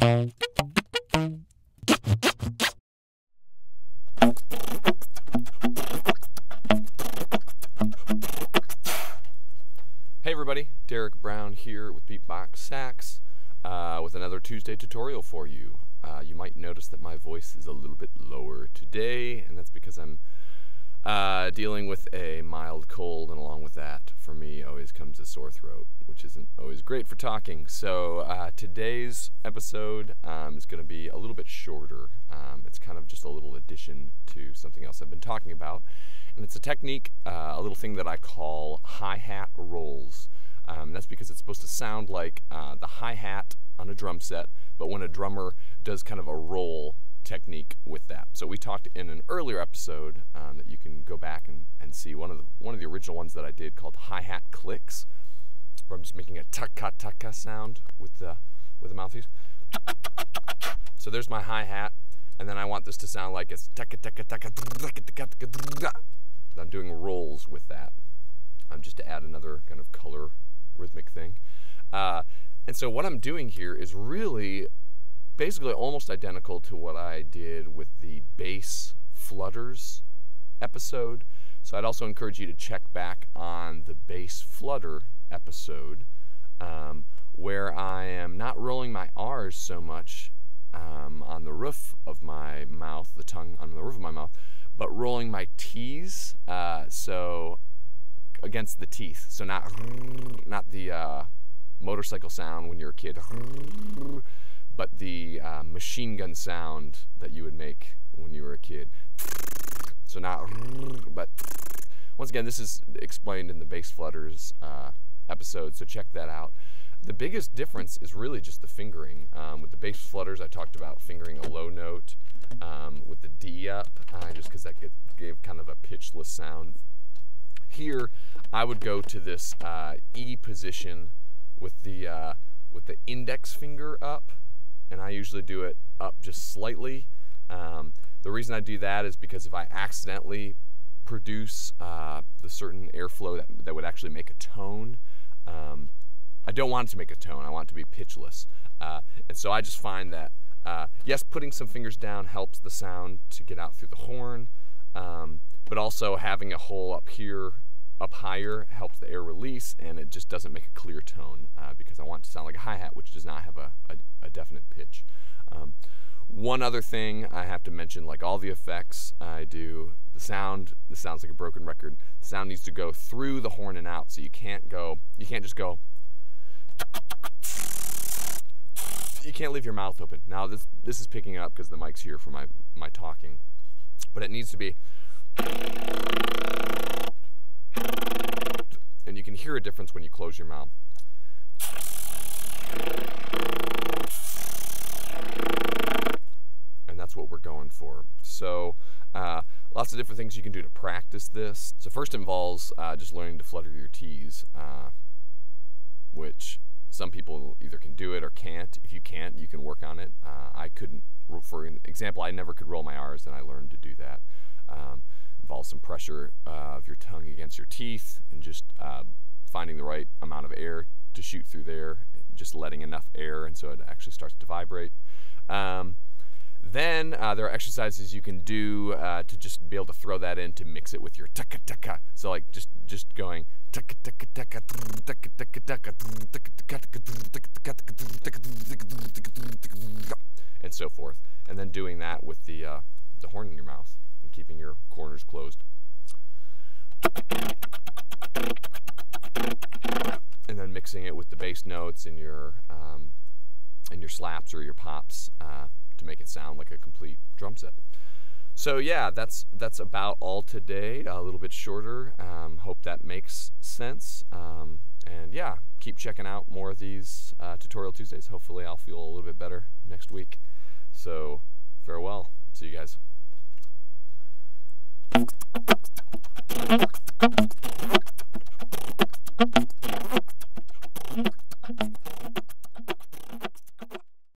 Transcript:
Hey everybody, Derek Brown here with BEATBoX SAX with another Tuesday tutorial for you. You might notice that my voice is a little bit lower today, and that's because I'm dealing with a mild cold, and along with that, for me, always comes a sore throat, which isn't always great for talking. So today's episode is going to be a little bit shorter. It's kind of just a little addition to something else I've been talking about, and it's a technique, a little thing that I call hi-hat rolls. That's because it's supposed to sound like the hi-hat on a drum set, but when a drummer does kind of a roll technique with that. So we talked in an earlier episode that you can go back and see one of the original ones that I did called hi-hat clicks, where I'm just making a taka sound with the mouthpiece. So there's my hi-hat, and then I want this to sound like it's taka. I'm doing rolls with that, just to add another kind of color rhythmic thing. And so what I'm doing here is really basically almost identical to what I did with the bass flutters episode. So I'd also encourage you to check back on the bass flutter episode, where I am not rolling my R's so much on the roof of my mouth, the tongue on the roof of my mouth, but rolling my T's, so against the teeth. So not the motorcycle sound when you're a kid, but the machine gun sound that you would make when you were a kid. So not, but once again, this is explained in the bass flutters episode, so check that out. The biggest difference is really just the fingering. With the bass flutters, I talked about fingering a low note with the D up, just because that gave kind of a pitchless sound. Here, I would go to this E position with the index finger up, and I usually do it up just slightly. The reason I do that is because if I accidentally produce the certain airflow that would actually make a tone, I don't want it to make a tone. I want it to be pitchless. And so I just find that, yes, putting some fingers down helps the sound to get out through the horn, but also having a hole up here, up higher, helps the air release, and it just doesn't make a clear tone, because I want it to sound like a hi-hat, which does not have a definite pitch. One other thing I have to mention, like all the effects I do, this sounds like a broken record. The sound needs to go through the horn and out, so you can't just go, you can't leave your mouth open. Now this is picking up because the mic's here for my talking, but it needs to be, and you can hear a difference when you close your mouth. And that's what we're going for. So lots of different things you can do to practice this. So first involves just learning to flutter your T's, which some people either can do it or can't. If you can't, you can work on it. I couldn't, for example, I never could roll my R's, and I learned to do that. Involves some pressure of your tongue against your teeth, and just finding the right amount of air to shoot through there, just letting enough air, and so it actually starts to vibrate. Then there are exercises you can do to just be able to throw that in to mix it with your taka. So like just going taka, and so forth, and then doing that with the horn in your mouth and keeping your corners closed. And then mixing it with the bass notes in your slaps or your pops to make it sound like a complete drum set. So yeah, that's about all today. A little bit shorter. Hope that makes sense. And yeah, keep checking out more of these Tutorial Tuesdays. Hopefully I'll feel a little bit better next week. So farewell. See you guys.